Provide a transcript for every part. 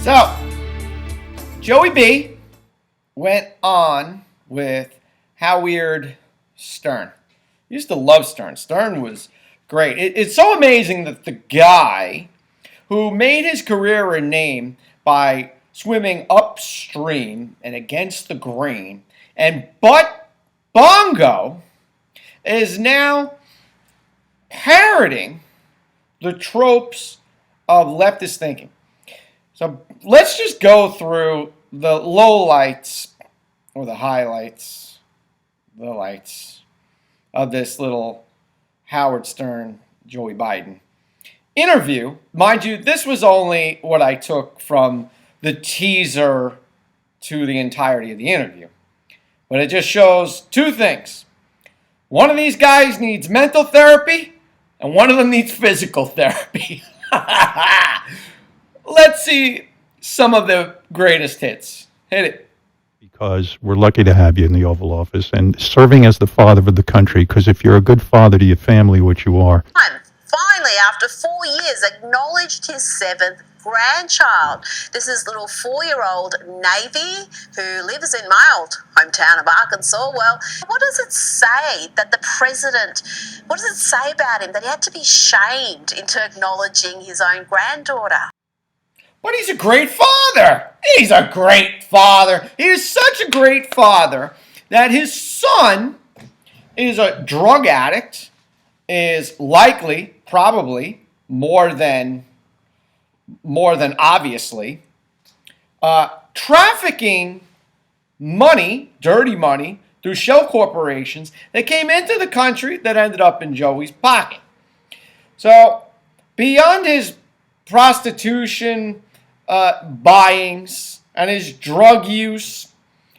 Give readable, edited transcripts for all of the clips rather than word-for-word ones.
So, Joey B went on with Howard Stern. I used to love Stern. Stern was great. It's so amazing that the guy who made his career and name by swimming upstream and against the grain and butt bongo is now parroting the tropes of leftist thinking. So let's just go through the lowlights or the highlights, the lights of this little Howard Stern, Joey Biden interview. Mind you, this was only what I took from the teaser to the entirety of the interview. But it just shows two things. One of these guys needs mental therapy, and one of them needs physical therapy. Let's see some of the greatest hits. Hit it. Because we're lucky to have you in the Oval Office and serving as the father of the country, because if you're a good father to your family, which you are. Finally, after 4 years, acknowledged his seventh grandchild. This is little 4-year-old Navy, who lives in my old hometown of Arkansas. Well, what does it say that the president, what does it say about him that he had to be shamed into acknowledging his own granddaughter? But he's a great father. He's a great father. He is such a great father that his son is a drug addict, is likely, probably, more than obviously, trafficking money, dirty money, through shell corporations that came into the country that ended up in Joey's pocket. So, beyond his prostitution buyings and his drug use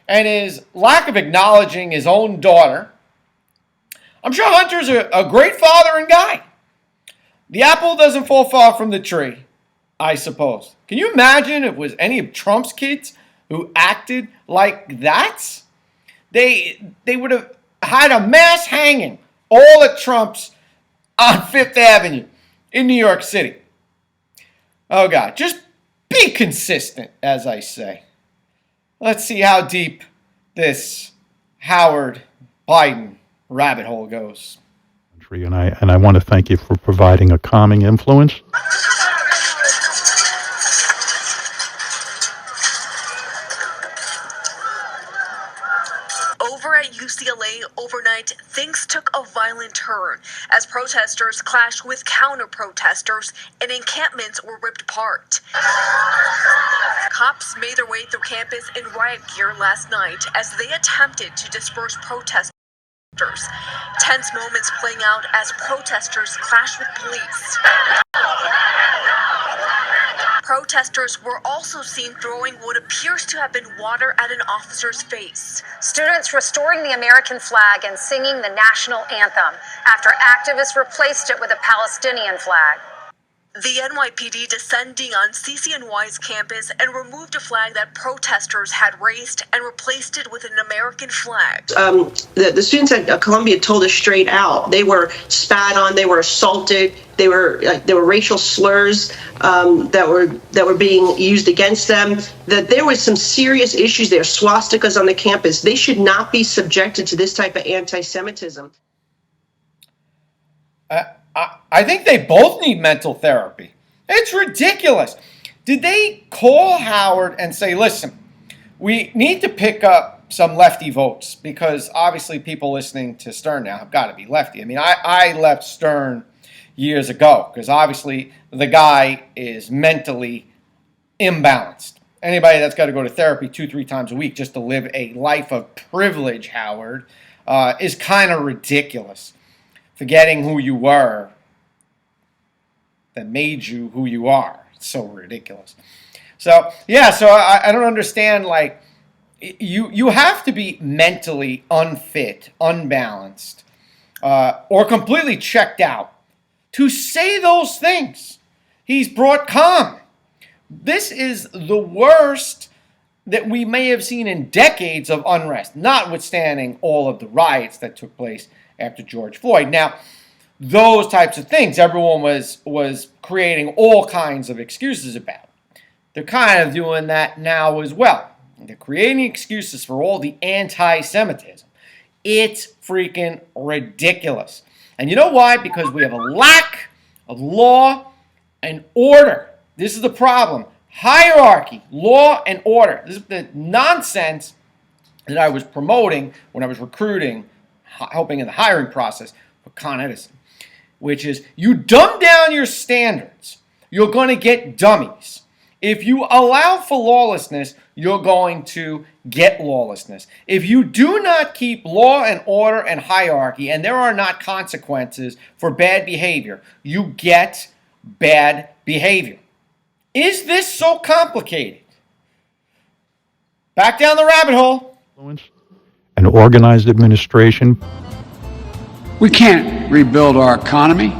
and his lack of acknowledging his own daughter, I'm sure Hunter's a great father and guy. The apple doesn't fall far from the tree, I suppose. Can you imagine if it was any of Trump's kids who acted like that? They would have had a mass hanging, all at Trump's on Fifth Avenue in New York City. Oh, God, just be consistent, as I say. Let's see how deep this Howard Biden rabbit hole goes. And I want to thank you for providing a calming influence. Over at UCLA overnight, things took a violent turn as protesters clashed with counter-protesters and encampments were ripped apart. Cops made their way through campus in riot gear last night as they attempted to disperse protesters. Tense moments playing out as protesters clashed with police. Protesters were also seen throwing what appears to have been water at an officer's face. Students restoring the American flag and singing the national anthem after activists replaced it with a Palestinian flag. The NYPD descending on CCNY's campus and removed a flag that protesters had raised and replaced it with an American flag. The students at Columbia told us straight out they were spat on, they were assaulted, there were racial slurs that were being used against them. That there was some serious issues there, swastikas on the campus. They should not be subjected to this type of anti-Semitism. I think they both need mental therapy. It's ridiculous. Did they call Howard and say, listen, we need to pick up some lefty votes because obviously people listening to Stern now have got to be lefty. I mean, I left Stern years ago because obviously the guy is mentally imbalanced. Anybody that's got to go to therapy 2-3 times a week just to live a life of privilege, Howard, is kind of ridiculous. Forgetting who you were that made you who you are. It's so ridiculous. So, yeah, so I don't understand, like, you have to be mentally unfit, unbalanced, or completely checked out to say those things. He's brought calm. This is the worst that we may have seen in decades of unrest, notwithstanding all of the riots that took place after George Floyd. Now, those types of things, everyone was creating all kinds of excuses about. they're kind of doing that now as well. They're creating excuses for all the anti-Semitism. It's freaking ridiculous. And you know why? Because we have a lack of law and order. This is the problem. Hierarchy, law and order. This is the nonsense that I was promoting when I was recruiting, helping in the hiring process for Con Edison, which is you dumb down your standards, you're going to get dummies. If you allow for lawlessness, you're going to get lawlessness. If you do not keep law and order and hierarchy, and there are not consequences for bad behavior, you get bad behavior. Is this so complicated? Back down the rabbit hole. An organized administration. We can't rebuild our economy.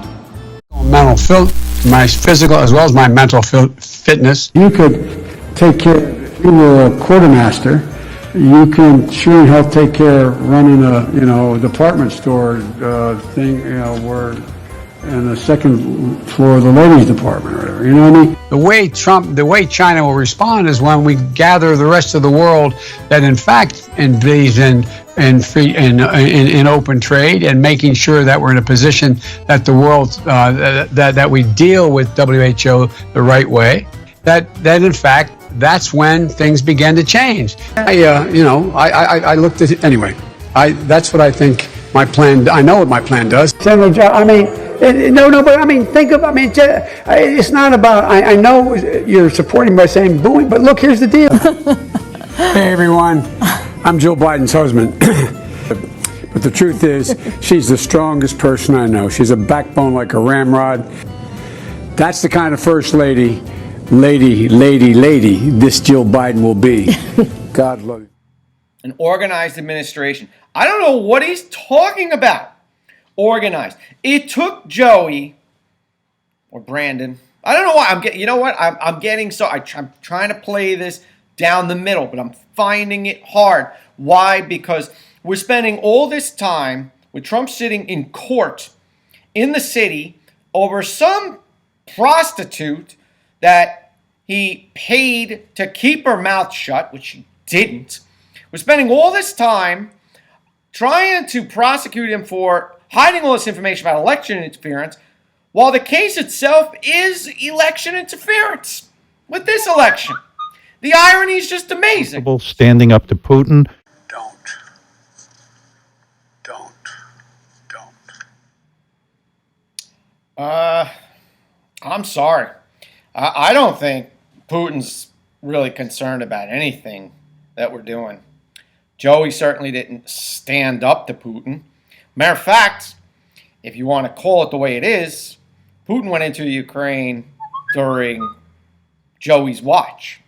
My physical as well as my mental fitness. You could take care, if you were a quartermaster, you can sure in health take care of running a, department store thing, where in the second floor of the ladies department or whatever, you know what I mean? The way China will respond is when we gather the rest of the world that in fact believes in free in open trade and making sure that we're in a position that the world that we deal with WHO the right way. That in fact that's when things began to change. I looked at it anyway. That's what I think my plan. I know what my plan does. I mean. But I mean, it's not about, I know you're supporting by saying booing, but look, here's the deal. Hey everyone, I'm Joe Biden's husband. But the truth is, she's the strongest person I know. She's a backbone like a ramrod. That's the kind of first lady this Jill Biden will be. God love you. An organized administration. I don't know what he's talking about. Organized. It took Joey or Brandon. I don't know why I'm getting. You know what? I'm getting so. I'm trying to play this down the middle, but I'm finding it hard. Why? Because we're spending all this time with Trump sitting in court in the city over some prostitute that he paid to keep her mouth shut, which she didn't. We're spending all this time trying to prosecute him for hiding all this information about election interference, while the case itself is election interference with this election. The irony is just amazing. Standing up to Putin. Don't. I'm sorry. I don't think Putin's really concerned about anything that we're doing. Joey certainly didn't stand up to Putin. Matter of fact, if you want to call it the way it is, Putin went into Ukraine during Joey's watch.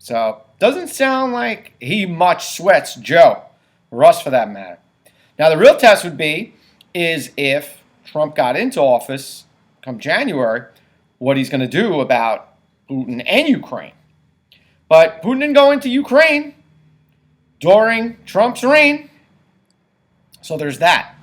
So doesn't sound like he much sweats Joe, or us for that matter. Now the real test would be is if Trump got into office come January, what he's going to do about Putin and Ukraine. But Putin didn't go into Ukraine during Trump's reign. So there's that.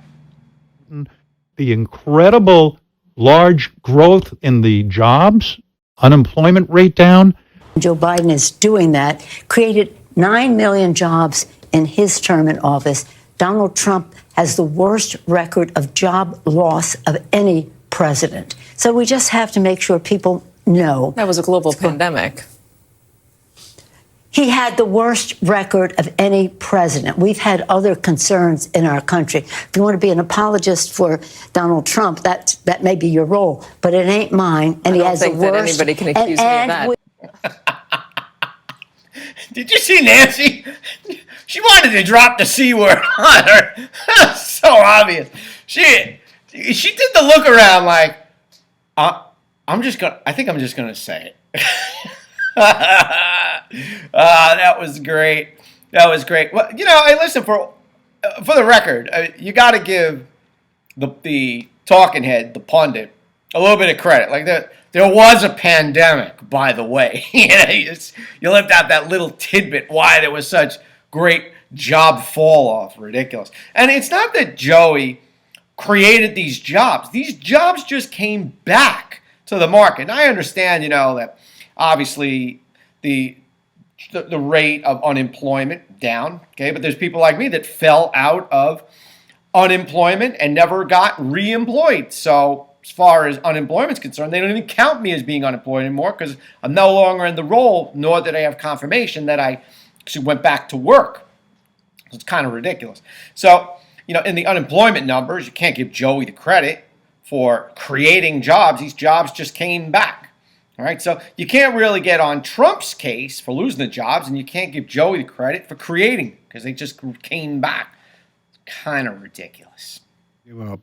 The incredible large growth in the jobs, unemployment rate down. Joe Biden is doing that, created 9 million jobs in his term in office. Donald Trump has the worst record of job loss of any president. So we just have to make sure people know. That was a global pandemic. He had the worst record of any president. We've had other concerns in our country. If you want to be an apologist for Donald Trump, that may be your role, but it ain't mine. And I he don't has think the that worst. anybody can accuse me of that. Did you see Nancy? She wanted to drop the C word on her. So obvious. She did the look around like, I think I'm just gonna say it. That was great. That was great. Well, hey, listen, for the record, you got to give the talking head, the pundit, a little bit of credit. Like there was a pandemic, by the way. You left out that little tidbit why there was such great job fall off. Ridiculous. And it's not that Joey created these jobs. These jobs just came back to the market. And I understand, that obviously the rate of unemployment down. Okay, but there's people like me that fell out of unemployment and never got re-employed. So as far as unemployment's concerned, they don't even count me as being unemployed anymore because I'm no longer in the role, nor did I have confirmation that I actually went back to work. It's kind of ridiculous. So, in the unemployment numbers, you can't give Joey the credit for creating jobs. These jobs just came back. All right, so you can't really get on Trump's case for losing the jobs, and you can't give Joey the credit for creating because they just came back. It's kind of ridiculous. We're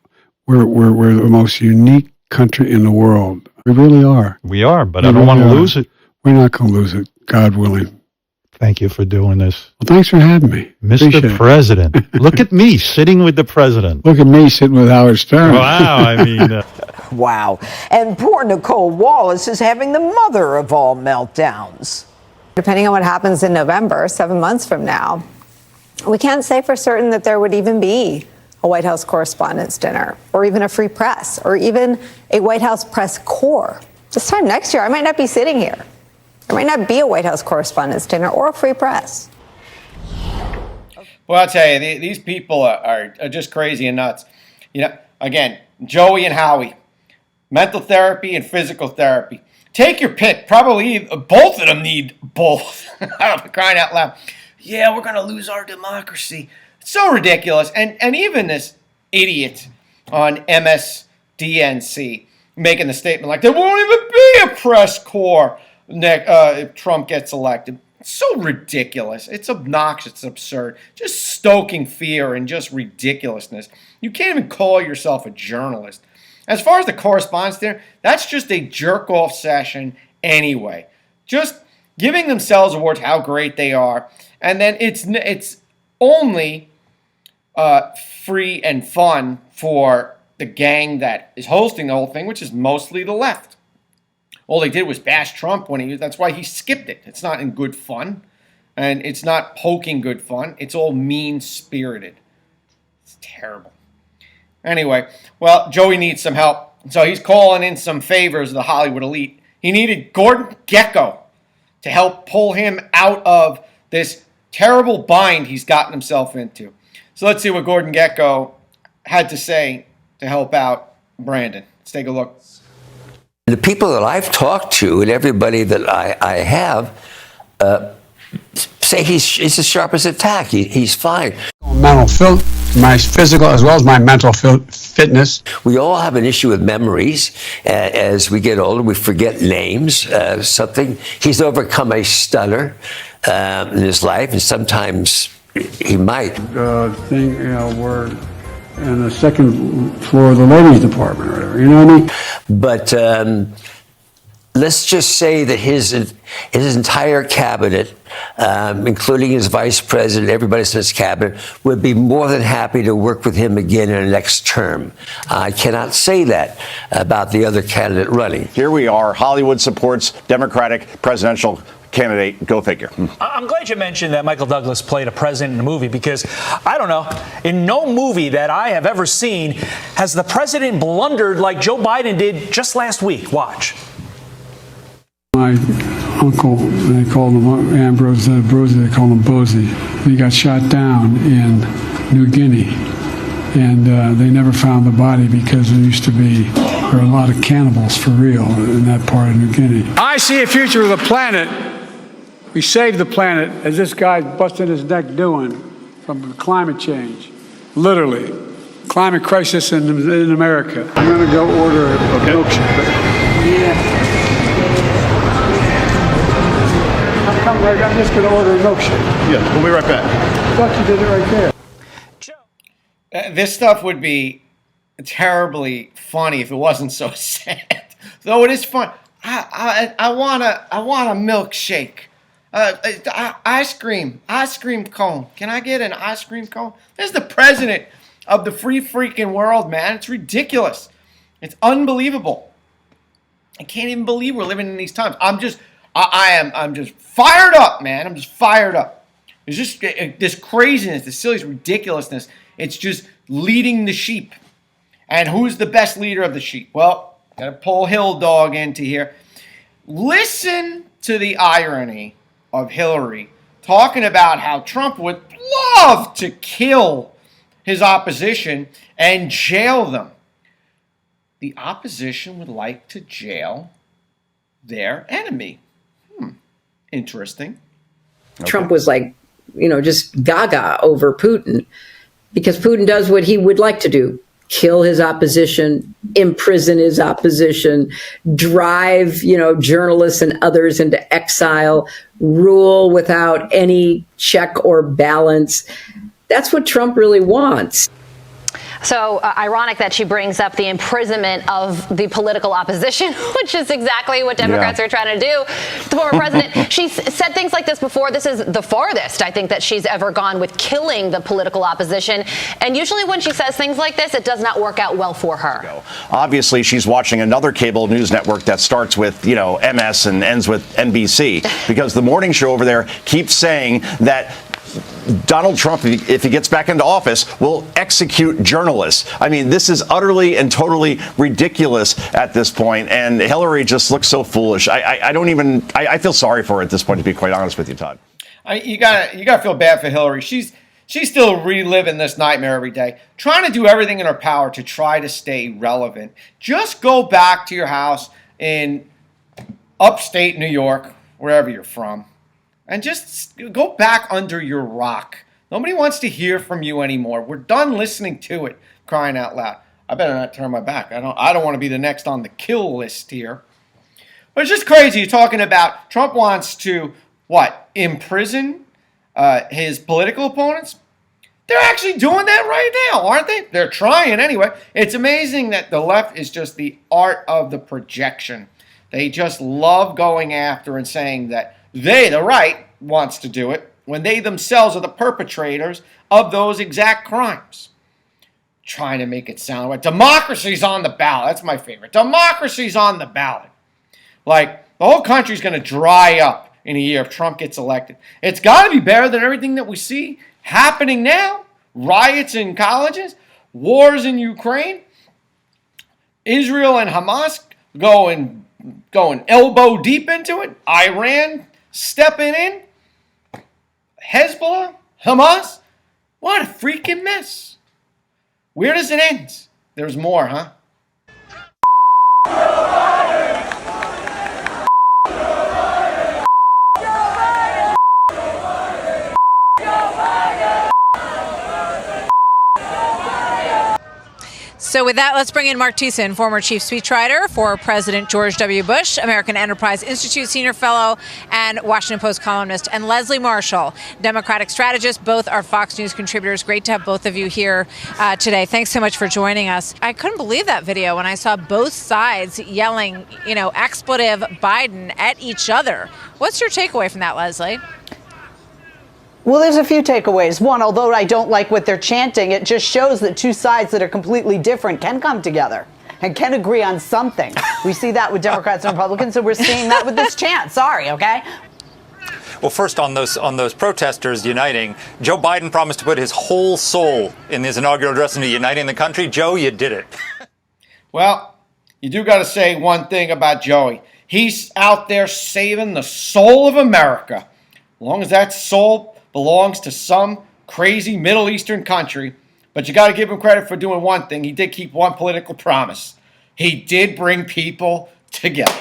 the most unique country in the world. We really are. We are, but I don't want to lose it. We're not going to lose it, God willing. Thank you for doing this. Well, thanks for having me. Mr. President. Look at me sitting with the president. Look at me sitting with Howard Stern. Wow, I mean... Wow. And poor Nicole Wallace is having the mother of all meltdowns. Depending on what happens in November, 7 months from now, we can't say for certain that there would even be a White House Correspondents' Dinner, or even a free press, or even a White House press corps. This time next year, I might not be sitting here. There might not be a White House Correspondents' Dinner or a free press. Well, I'll tell you, these people are just crazy and nuts. Again, Joey and Howie, mental therapy and physical therapy. Take your pick. Probably both of them need both. I'm crying out loud. Yeah, we're going to lose our democracy. It's so ridiculous. And even this idiot on MSDNC making the statement like there won't even be a press corps if Trump gets elected. It's so ridiculous. It's obnoxious. It's absurd. Just stoking fear and just ridiculousness. You can't even call yourself a journalist. As far as the correspondence there, that's just a jerk-off session anyway. Just giving themselves awards how great they are. And then it's only free and fun for the gang that is hosting the whole thing, which is mostly the left. All they did was bash Trump that's why he skipped it. It's not in good fun, and it's not poking good fun. It's all mean-spirited. It's terrible. Anyway, well, Joey needs some help, so he's calling in some favors of the Hollywood elite. He needed Gordon Gekko to help pull him out of this terrible bind he's gotten himself into. So let's see what Gordon Gekko had to say to help out Brandon. Let's take a look. The people that I've talked to and everybody that I have say he's as sharp as a tack. He's fine. My physical as well as my mental fitness. We all have an issue with memories. As we get older, we forget names. He's overcome a stutter in his life, and sometimes he might. We're in the second floor of the ladies' department or whatever. You know what I mean? But let's just say that his entire cabinet, including his vice president, everybody in his cabinet, would be more than happy to work with him again in the next term. I cannot say that about the other candidate running. Here we are. Hollywood supports Democratic presidential candidate. Go figure. I'm glad you mentioned that Michael Douglas played a president in a movie because, I don't know, in no movie that I have ever seen has the president blundered like Joe Biden did just last week. Watch. My uncle, they called him Ambrose Brosey, they called him Bosey. He got shot down in New Guinea, and they never found the body because there were a lot of cannibals for real in that part of New Guinea. I see a future of the planet. We saved the planet, as this guy's busting his neck doing, from climate change. Literally. Climate crisis in America. I'm going to go order a milkshake. Yeah. I'm just going to order a milkshake. Yeah, we'll be right back. I thought you did it right there. This stuff would be terribly funny if it wasn't so sad. Though it is fun. I want a milkshake. Ice cream cone. Can I get an ice cream cone? This is the president of the free freaking world, man. It's ridiculous. It's unbelievable. I can't even believe we're living in these times. I'm just fired up, man. I'm just fired up. It's just this craziness, this silly ridiculousness. It's just leading the sheep. And who's the best leader of the sheep? Well, got to pull Hill Dog into here. Listen to the irony of Hillary talking about how Trump would love to kill his opposition and jail them. The opposition would like to jail their enemy. Interesting. Okay. Trump was like, just gaga over Putin because Putin does what he would like to do. Kill his opposition, imprison his opposition, drive, journalists and others into exile, rule without any check or balance. That's what Trump really wants. So ironic that she brings up the imprisonment of the political opposition, which is exactly what Democrats are trying to do. The former president, she's said things like this before. This is the farthest, I think, that she's ever gone with killing the political opposition. And usually when she says things like this, it does not work out well for her. Obviously, she's watching another cable news network that starts with, MS and ends with NBC, because the morning show over there keeps saying that Donald Trump, if he gets back into office, will execute journalists. I mean, this is utterly and totally ridiculous at this point, and Hillary just looks so foolish. I feel sorry for her at this point, to be quite honest with you, Todd. You gotta feel bad for Hillary. She's still reliving this nightmare every day, trying to do everything in her power to try to stay relevant. Just go back to your house in upstate New York, wherever you're from, and just go back under your rock. Nobody wants to hear from you anymore. We're done listening to it, crying out loud. I better not turn my back. I don't want to be the next on the kill list here. But it's just crazy. You're talking about Trump wants to, imprison his political opponents? They're actually doing that right now, aren't they? They're trying anyway. It's amazing that the left is just the art of the projection. They just love going after and saying that they, the right, wants to do it when they themselves are the perpetrators of those exact crimes. Trying to make it sound like democracy's on the ballot. That's my favorite. Democracy's on the ballot. Like, the whole country's going to dry up in a year if Trump gets elected. It's got to be better than everything that we see happening now. Riots in colleges, wars in Ukraine, Israel and Hamas going elbow deep into it, Iran stepping in, Hezbollah, Hamas. What a freaking mess. Where does it end? There's more, huh? So with that, let's bring in Mark Thiessen, former chief speechwriter for President George W. Bush, American Enterprise Institute senior fellow, and Washington Post columnist, and Leslie Marshall, Democratic strategist. Both are Fox News contributors. Great to have both of you here today. Thanks so much for joining us. I couldn't believe that video when I saw both sides yelling, expletive Biden at each other. What's your takeaway from that, Leslie? Well, there's a few takeaways. One, although I don't like what they're chanting, it just shows that two sides that are completely different can come together and can agree on something. We see that with Democrats and Republicans, and we're seeing that with this chant. Sorry, okay? Well, first on those protesters uniting, Joe Biden promised to put his whole soul in his inaugural address into uniting the country. Joe, you did it. Well, you do got to say one thing about Joey. He's out there saving the soul of America. As long as that soul belongs to some crazy Middle Eastern country. But you got to give him credit for doing one thing. He did keep one political promise. He did bring people together.